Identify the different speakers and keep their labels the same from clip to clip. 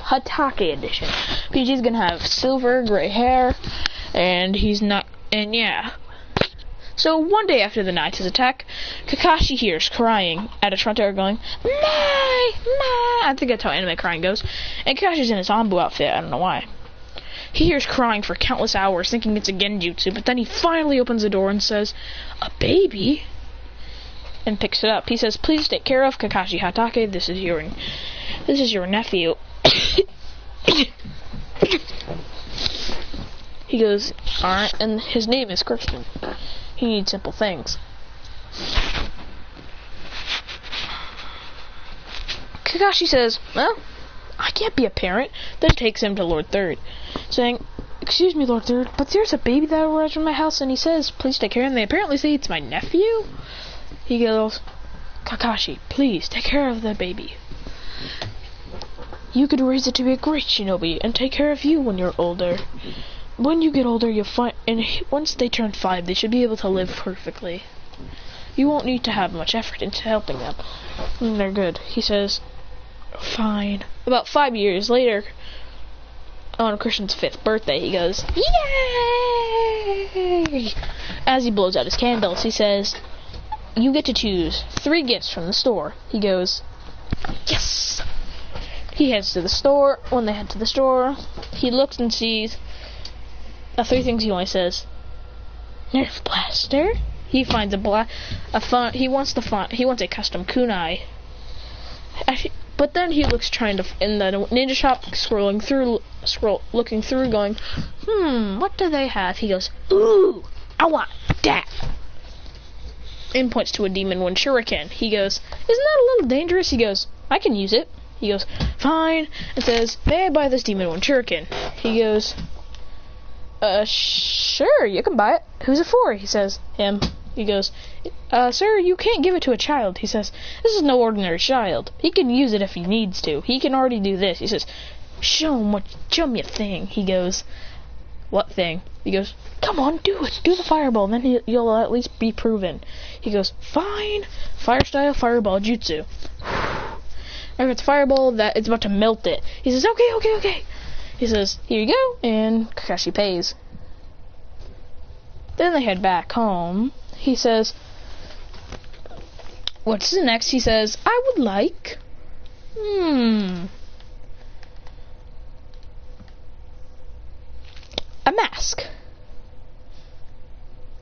Speaker 1: Hatake edition. PG's gonna have silver, gray hair, and he's not, and yeah. So one day after the Knights' attack, Kakashi hears crying at his front door going, "Mai! Mai!" I think that's how anime crying goes. And Kakashi's in his Anbu outfit, I don't know why. He hears crying for countless hours, thinking it's a genjutsu, but then he finally opens the door and says, "A baby?" And picks it up. He says, "Please take care of Kakashi Hatake, this is your nephew." He goes, "Alright," and his name is Christian. He needs simple things. Kakashi says, "Well, I can't be a parent," then takes him to Lord Third, saying, "Excuse me, Lord Third, but there's a baby that arrives in my house," and he says, "Please take care," and they apparently say it's my nephew. He goes, "Kakashi, please take care of the baby. You could raise it to be a great shinobi and take care of you when you're older. When you get older, you'll find, and once they turn 5, they should be able to live perfectly. You won't need to have much effort into helping them. And they're good." He says, "Fine." About 5 years later, on Christian's 5th birthday, he goes, "Yay!" As he blows out his candles, he says, "You get to choose 3 gifts from the store." He goes, "Yes!" He heads to the store. When they head to the store, he looks and sees 3 things. He only says, "Nerf blaster." He finds he wants a custom kunai. But then he looks in the ninja shop, looking through, going, what do they have? He goes, "Ooh, I want that." And points to a demon one shuriken. He goes, "Isn't that a little dangerous?" He goes, "I can use it." He goes, "Fine," and says, "May I buy this demon one shuriken?" He goes, "Sure, you can buy it. Who's it for?" He says, "Him." He goes, "Sir, you can't give it to a child." He says, "This is no ordinary child. He can use it if he needs to. He can already do this." He says, Show him your thing." He goes, "What thing?" He goes, "Come on, do it. Do the fireball, then you'll at least be proven." He goes, "Fine. Fire style fireball jutsu." And it's fireball that it's about to melt it. He says, Okay. He says, "Here you go," and Kakashi pays. Then they head back home. He says, "What's next?" He says, "I would like, a mask.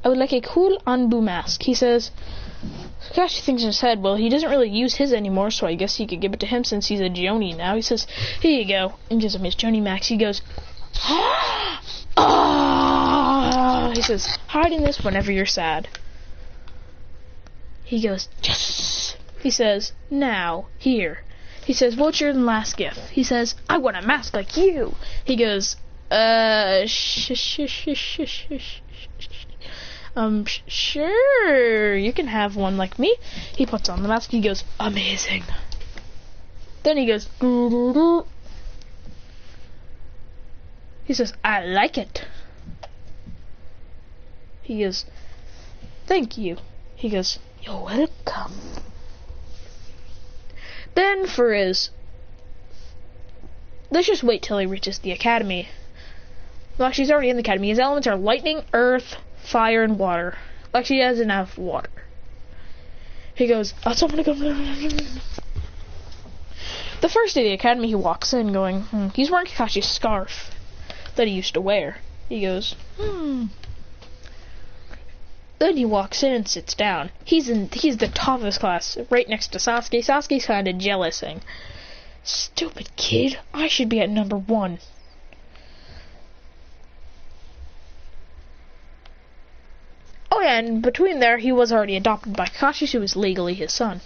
Speaker 1: I would like a cool Anbu mask." He says, Kakashi thinks in his head, well, he doesn't really use his anymore, so I guess he could give it to him since he's a Jonin now. He says, "Here you go," and gives him his Jonin mask. He goes, "Ah!" He says, "Hide in this whenever you're sad." He goes, "Yes!" He says, "Now, here." He says, "What's your last gift?" He says, "I want a mask like you." He goes, Sure, you can have one like me." He puts on the mask. He goes, "Amazing." Then he goes, "Doo-doo-doo." He says, "I like it." He goes, "Thank you." He goes, "You're welcome." Then let's just wait till he reaches the academy. Well, actually, he's already in the academy. His elements are lightning, earth, fire, and water. Actually, he doesn't have water. He goes, "So I'm gonna go." The first day of the academy, he walks in going, he's wearing Kakashi's scarf that he used to wear. He goes, Then he walks in and sits down. He's the top of his class, right next to Sasuke. Sasuke's kind of jealous, saying, "Stupid kid, I should be at number 1. Oh yeah, and between there, he was already adopted by Kakashi, so he was legally his son.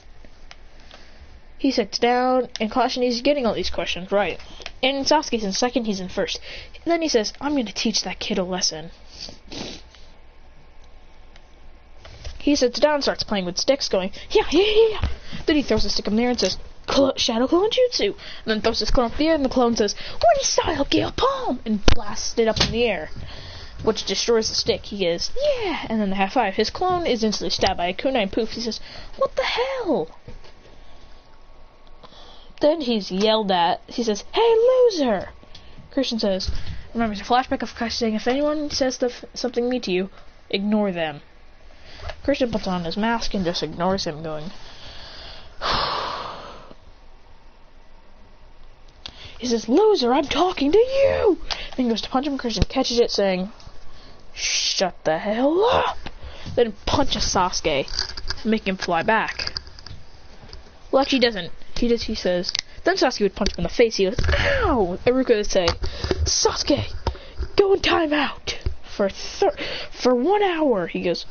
Speaker 1: He sits down, and Kakashi is getting all these questions right. And Sasuke's in 2nd, he's in 1st. Then he says, "I'm going to teach that kid a lesson." He sits down, starts playing with sticks, going, yeah. Then he throws a stick in the air and says, "Shadow Clone Jutsu." And then throws his clone up in the air, and the clone says, "One style, Gale Palm!" and blasts it up in the air, which destroys the stick. He goes, "Yeah!" And then the high five. His clone is instantly stabbed by a kunai and poof. He says, "What the hell?" Then he's yelled at. He says, "Hey, loser!" Christian says, remembers a flashback of Kakashi saying, if anyone says something mean to you, ignore them. Christian puts on his mask and just ignores him, going, he says, "Loser, I'm talking to you!" Then goes to punch him. Christian catches it, saying, "Shut the hell up!" Then punches Sasuke, making him fly back. Well, actually, he doesn't. He says, then Sasuke would punch him in the face. He goes, "Ow!" Iruka would say, "Sasuke, go in timeout for 1 hour." He goes,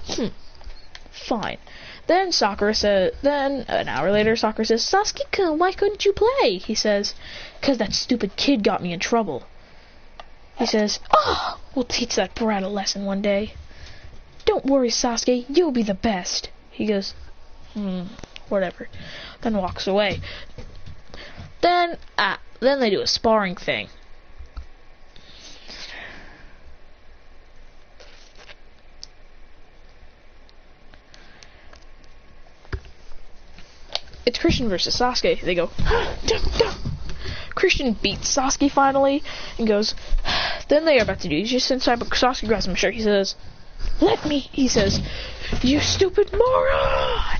Speaker 1: fine. Then an hour later, Sakura says, "Sasuke-kun, why couldn't you play?" He says, "'Cause that stupid kid got me in trouble." He says, "Oh, we'll teach that brat a lesson one day. Don't worry, Sasuke, you'll be the best." He goes, whatever. Then walks away. Then they do a sparring thing. It's Christian versus Sasuke. They go, Christian beats Sasuke finally, and goes, then they are about to do, he's just inside, but Sasuke grabs him shirt. He says, "Let me," he says, "you stupid moron!"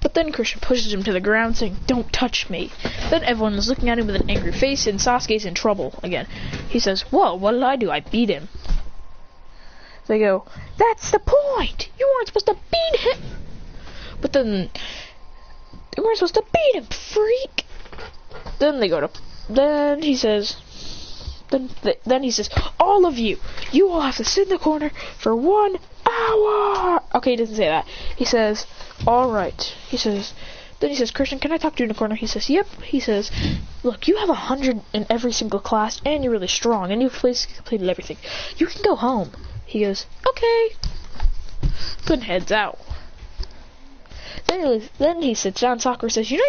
Speaker 1: But then Christian pushes him to the ground, saying, "Don't touch me." Then everyone is looking at him with an angry face, and Sasuke's in trouble again. He says, "Whoa, what did I do? I beat him." They go, "That's the point! You weren't supposed to beat him!" But then, "You weren't supposed to beat him, freak!" Then he says, "All of you, you all have to sit in the corner for 1 hour." Okay, he doesn't say that. He says, "Alright." Then he says, "Christian, can I talk to you in the corner?" He says, "Yep." He says, "Look, you have 100 in every single class, and you're really strong, and you've completed everything. You can go home." He goes, "Okay." Then heads out. Then he sits down. Sakura says, "You know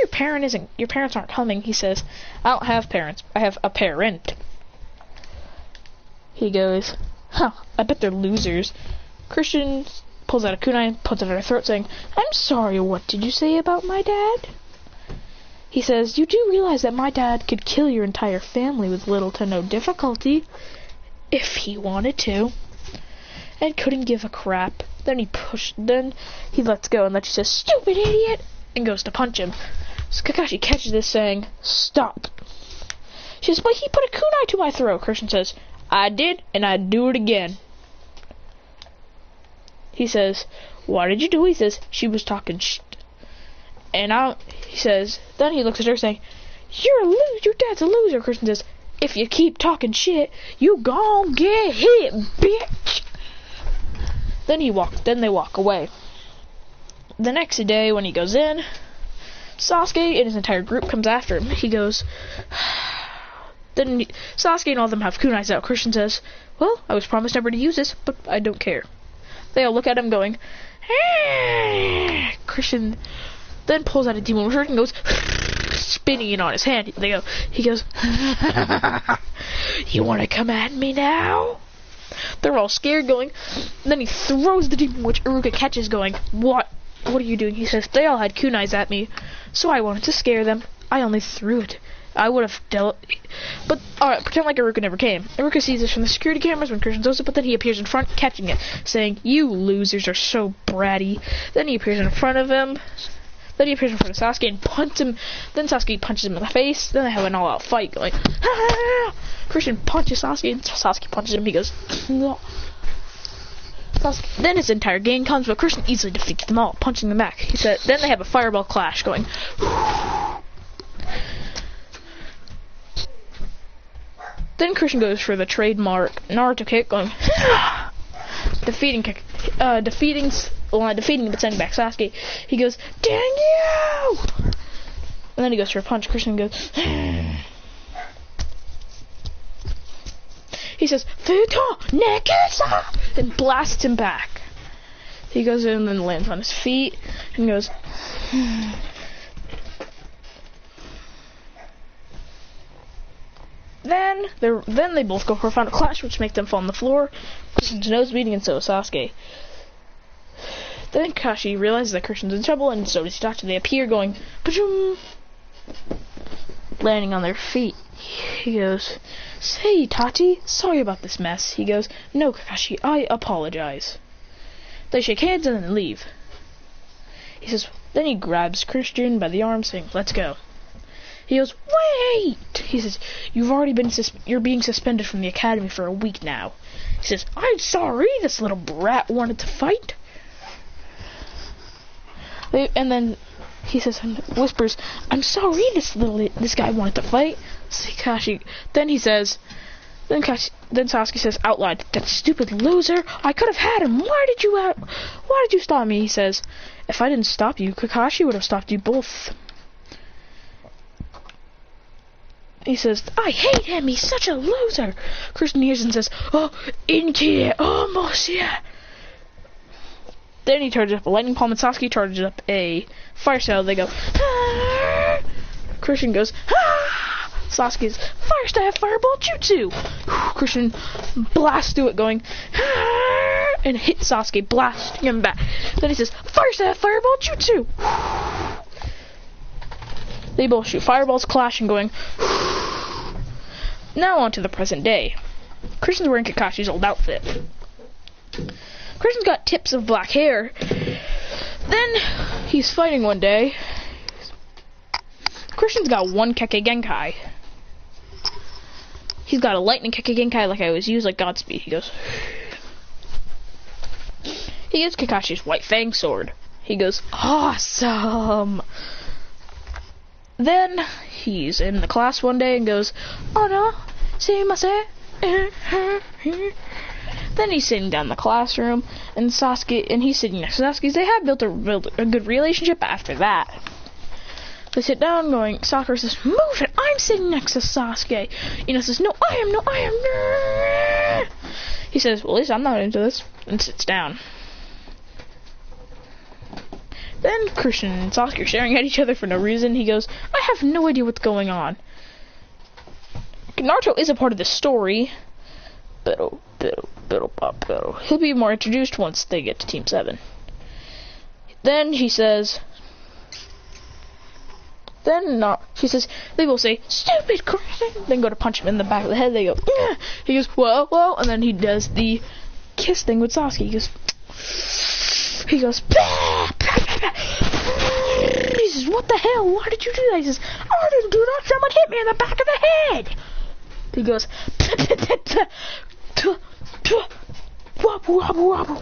Speaker 1: your parents aren't coming." He says, "I don't have parents. I have a parent." He goes, I bet they're losers." Christian pulls out a kunai and puts it at her throat, saying, "I'm sorry, what did you say about my dad?" He says, "You do realize that my dad could kill your entire family with little to no difficulty, if he wanted to, and couldn't give a crap." Then he lets go, and then she says, "Stupid idiot," and goes to punch him. So Kakashi catches this, saying, "Stop." She says, "But he put a kunai to my throat." Christian says, "I did, and I'd do it again." He says, "Why did you do it?" He says, "She was talking shit." He says, then he looks at her, saying, "You're a loser, your dad's a loser." Christian says, "If you keep talking shit, you gon' get hit, bitch." Then they walk away. The next day, when he goes in, Sasuke and his entire group comes after him. He goes, Sasuke and all of them have kunais out. Christian says, "Well, I was promised never to use this, but I don't care." They all look at him going, Christian then pulls out a demon shirt and goes spinning it on his hand. He goes, "You want to come at me now?" They're all scared, going. Then he throws the demon, which Iruka catches, going, What are you doing?" He says, "They all had kunais at me, so I wanted to scare them. I only threw it. I would have dealt..." But, alright, pretend like Iruka never came. Iruka sees this from the security cameras when Christian throws it, but then he appears in front, catching it, saying, "You losers are so bratty." Then he appears in front of him. Then he appears in front of Sasuke and punches him. Then Sasuke punches him in the face. Then they have an all-out fight, going, "Ah!" Christian punches Sasuke, and Sasuke punches him. He goes, "No." Then his entire gang comes, but Christian easily defeats them all, punching them back. He said, then they have a fireball clash, going, Then Christian goes for the trademark Naruto kick, going, defeating but sending back Sasuke. He goes, "Dang you!" And then he goes for a punch. Christian goes, he says, "Futo Nekasa!" and blasts him back. He goes in and lands on his feet and goes, Then they both go for a final clash, which makes them fall on the floor. Christian's nose bleeding, and so is Sasuke. Then Kakashi realizes that Christian's in trouble, and so does Itachi. They appear, going, "Pachoom!" landing on their feet. He goes, "Say, Tati, sorry about this mess." He goes, "No, Kakashi, I apologize." They shake hands and then leave. He says, then he grabs Christian by the arm, saying, "Let's go." He goes, "Wait!" He says, "You're being suspended from the academy for a week now." He says, "I'm sorry, this little brat wanted to fight." And then he says, and whispers, "I'm sorry, this guy wanted to fight." Kakashi. Then he says, then Sasuke says out loud, "That stupid loser! I could have had him. Why did you stop me?" He says, "If I didn't stop you, Kakashi would have stopped you both." He says, "I hate him. He's such a loser." Christian hears and says, "Oh, Inki, almost yeah." Then he charges up a lightning palm and Sasuke charges up a fire style. They go, "Ah!" Christian goes, "Ah!" Sasuke's fire style fireball jutsu. Christian blasts through it going, "Ah!" and hits Sasuke, blasting him back. Then he says, "Fire style fireball jutsu." They both shoot fireballs, clashing, going. Now on to the present day. Christian's wearing Kakashi's old outfit. Christian's got tips of black hair. Then he's fighting one day. Christian's got one Kekkei Genkai. He's got a lightning Kekkei Genkai like I always use, like Godspeed. He goes. He gets Kakashi's white fang sword. He goes, "Awesome!" Then he's in the class one day and goes, "Oh no, sumimasen." Then he's sitting down in the classroom, and he's sitting next to Sasuke. They have built a good relationship after that. They sit down going, Sakura says, "Move it, I'm sitting next to Sasuke." Ino says, "No, I am. He says, "Well, at least I'm not into this," and sits down. Then Christian and Sasuke are staring at each other for no reason. He goes, "I have no idea what's going on." Naruto is a part of the story. He'll be more introduced once they get to Team 7. Then she says, she says, they will say, "Stupid Christian!" Then go to punch him in the back of the head. They go, "Yeah." He goes, whoa, and then he does the kiss thing with Sasuke. He goes, "Bah, bah, bah, bah." He says, "What the hell? Why did you do that?" He says, "I didn't do that. Someone hit me in the back of the head." He goes, "Wobble, wobble, wobble."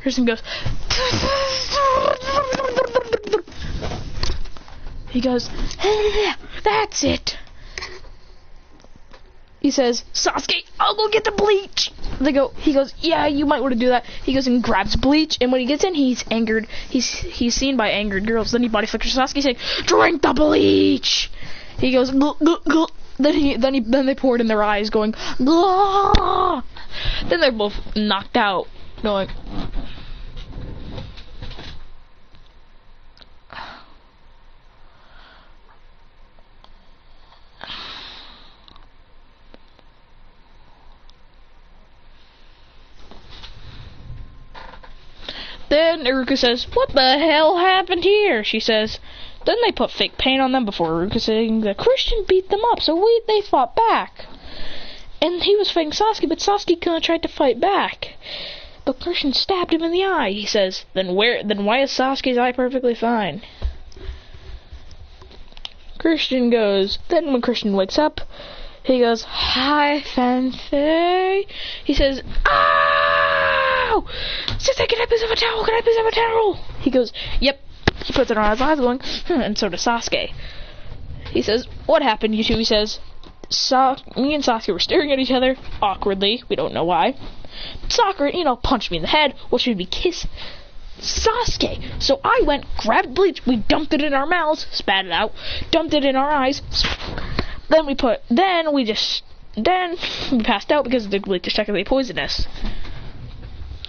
Speaker 1: Christian goes, he goes, "That's it." He says, "Sasuke, I'll go get the bleach." He goes, "Yeah, you might want to do that." He goes and grabs bleach, and when he gets in, he's angered. He's seen by angered girls. Then he body flickers Sasuke, saying, "Drink the bleach." He goes, "Glug, glug, glug." Then they pour it in their eyes, going, "Glug." Then they're both knocked out, going. Then Iruka says, "What the hell happened here?" She says, then they put fake paint on them before Iruka saying that Christian beat them up, so they fought back. And he was fighting Sasuke, but Sasuke kinda tried to fight back. But Christian stabbed him in the eye. He says, then why is Sasuke's eye perfectly fine? Christian goes, then when Christian wakes up, he goes, "Hi, Sensei." He says, "Ow! Sensei, can I please have a towel? Can I please have a towel?" He goes, "Yep." He puts it on his eyes going, and so does Sasuke. He says, "What happened, you two?" He says, me and Sasuke were staring at each other, awkwardly. We don't know why. Sakura, punched me in the head, which made me kiss Sasuke. So I went, grabbed bleach, we dumped it in our mouths, spat it out, dumped it in our eyes. Then we passed out because the bleach is technically poisonous.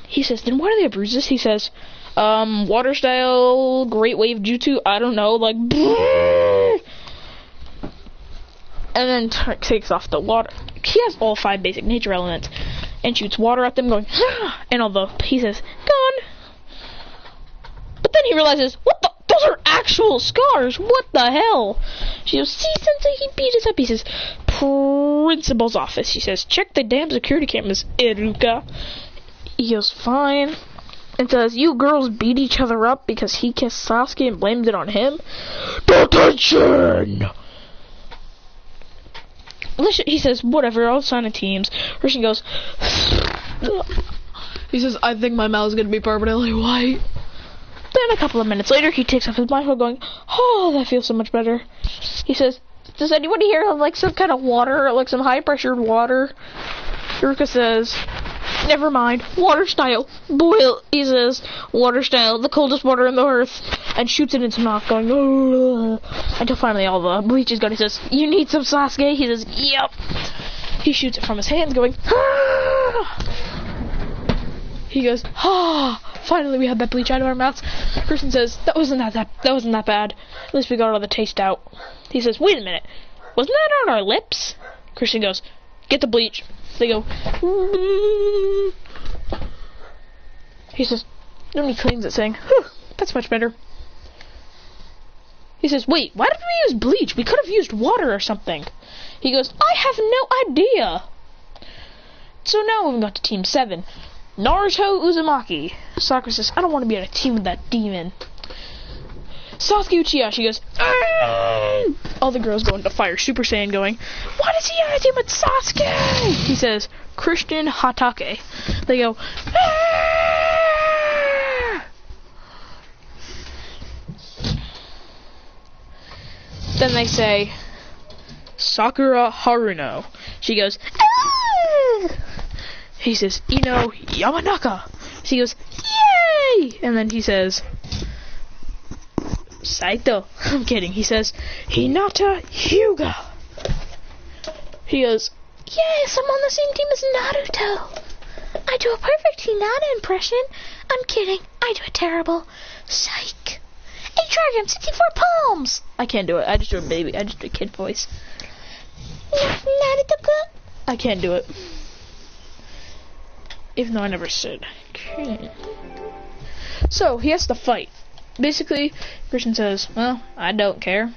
Speaker 1: He says, then why do they have bruises? He says, water style, great wave jutsu, I don't know, like, and then takes off the water. He has all 5 basic nature elements, and shoots water at them, going, and although he says, gone, but then he realizes, what the, those actual scars. What the hell? She goes, see, Sensei, he beat us up. He says, principal's office. She says, check the damn security cameras, Iruka. He goes, fine. And says, you girls beat each other up because he kissed Sasuke and blamed it on him. Detention! He says, whatever, I'll sign a teams. Christian goes, he says, I think my mouth's gonna be permanently white. Then a couple of minutes later, he takes off his blindfold going, oh, that feels so much better. He says, does anybody here have like some kind of water, like some high pressured water? Iruka says, never mind, water style. Boil, he says, water style, the coldest water on the earth. And shoots it into his mouth going, ugh, until finally all the bleach is gone. He says, you need some Sasuke? He says, yep. He shoots it from his hands going, ah! He goes, ah, finally we had that bleach out of our mouths. Kristen says, that wasn't that bad. At least we got all the taste out. He says, wait a minute, wasn't that on our lips? Kristen goes, get the bleach. They go, he says, then he cleans it saying, whew, that's much better. He says, wait, why did we use bleach? We could have used water or something. He goes, I have no idea. So now we've got to Team 7. Naruto Uzumaki. Sakura says, I don't want to be on a team with that demon. Sasuke Uchiha, she goes, argh! All the girls go into fire Super Saiyan going, why does he have a team with Sasuke? He says, Christian Hatake. They go, argh! Then they say, Sakura Haruno. She goes, argh! He says, Ino Yamanaka. She goes, yay! And then he says, Saito. I'm kidding. He says, Hinata Hyuga. He goes, yes, I'm on the same team as Naruto. I do a perfect Hinata impression. I'm kidding. I do a terrible. Psych. 8 dragon, 64 palms. I can't do it. I just do a baby. I just do a kid voice. Naruto. I can't do it. Even though I never said. Okay. So, he has to fight. Basically, Christian says, well, I don't care.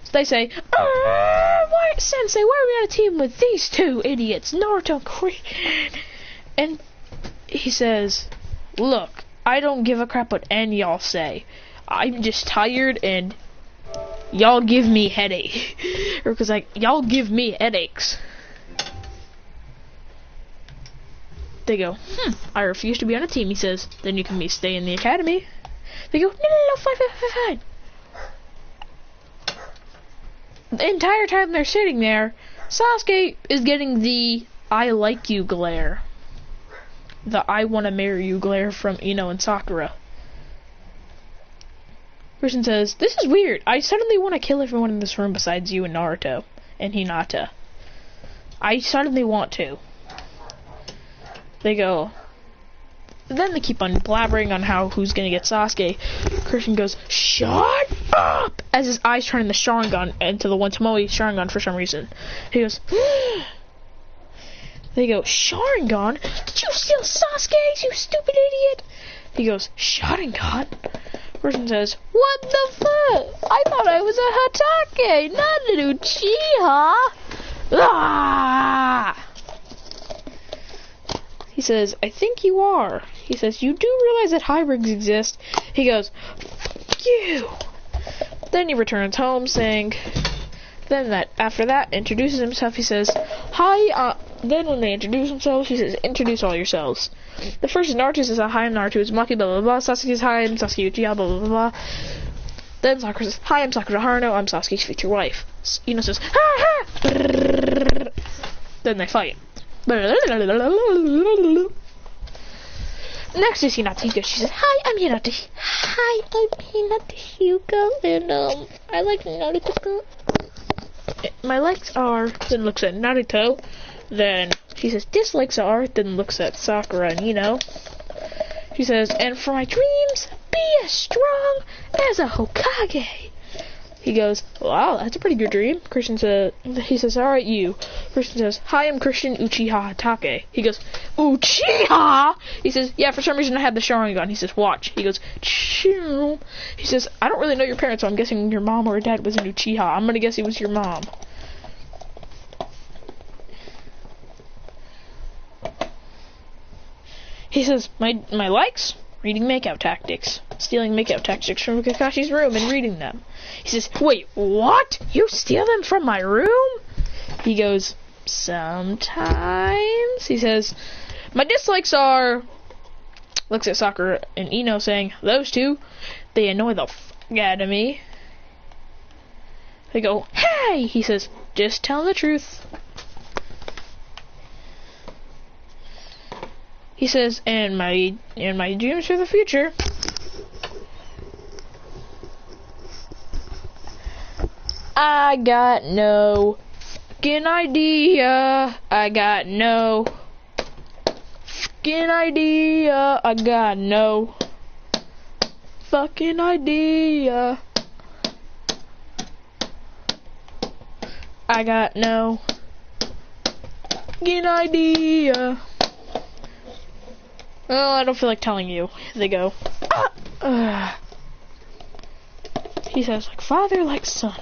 Speaker 1: So they say, why, Sensei, why are we on a team with these two idiots, Naruto and Christian? And he says, look, I don't give a crap what any y'all say. I'm just tired and y'all give me headache. Or because like, y'all give me headaches. They go, I refuse to be on a team, he says. Then you can stay in the academy. They go, no, fine. The entire time they're sitting there, Sasuke is getting the I like you glare. The I want to marry you glare from Ino and Sakura. Person says, this is weird. I suddenly want to kill everyone in this room besides you and Naruto and Hinata. I suddenly want to. They go, then they keep on blabbering on who's gonna get Sasuke. Christian goes, shut up! As his eyes turn the Sharingan into the one Tomoe Sharingan for some reason. He goes, they go, Sharingan? Did you steal Sasuke's, you stupid idiot? He goes, Sharingan? Christian says, what the fuck? I thought I was a Hatake, not an Uchiha! Ah! He says, I think you are. He says, you do realize that hybrids exist? He goes, fuck you. Then he returns home saying, after that, introduces himself. He says, hi, then when they introduce themselves, he says, introduce all yourselves. The first is Naruto, says, hi, I'm Naruto Uzumaki, blah, blah, blah. Sasuke says, hi, I'm Sasuke Uchiha, blah, blah, blah, blah. Then Sakura says, hi, I'm Sakura Haruno, I'm Sasuke's future wife. Ino says, ha, ha. Then they fight. Next is Hinata Hyuga. She says, hi, I'm Hinata. Hi, I'm Hinata Hyuga, and I like Naruto. My likes are, then looks at Naruto, then she says dislikes are, then looks at Sakura and Ino. She says, and for my dreams, be as strong as a Hokage. He goes, wow, that's a pretty good dream. Christian says, he says, alright, you. Christian says, hi, I'm Christian Uchiha Hatake. He goes, Uchiha? He says, yeah, for some reason I had the Sharingan. He says, watch. He goes, Choo. He says, I don't really know your parents, so I'm guessing your mom or dad was an Uchiha. I'm gonna guess it was your mom. He says, my likes? Reading makeout tactics. Stealing makeout tactics from Kakashi's room and reading them. He says, wait, what? You steal them from my room? He goes, sometimes. He says, my dislikes are... Looks at Sakura and Ino saying, those two, they annoy the f*** out of me. They go, hey! He says, just tell the truth. He says, and my dreams for the future. I got no fucking idea. I got no fucking idea. I got no fucking idea. I got no fucking idea. Well, I don't feel like telling you. They go, he says, like father, like son.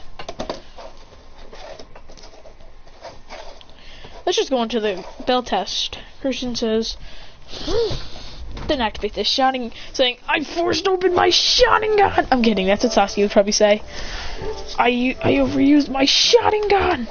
Speaker 1: Let's just go into the bell test. Christian says, then activate this shouting, saying, I forced open my Sharingan. I'm kidding, that's what Sasuke would probably say. I overused my Sharingan.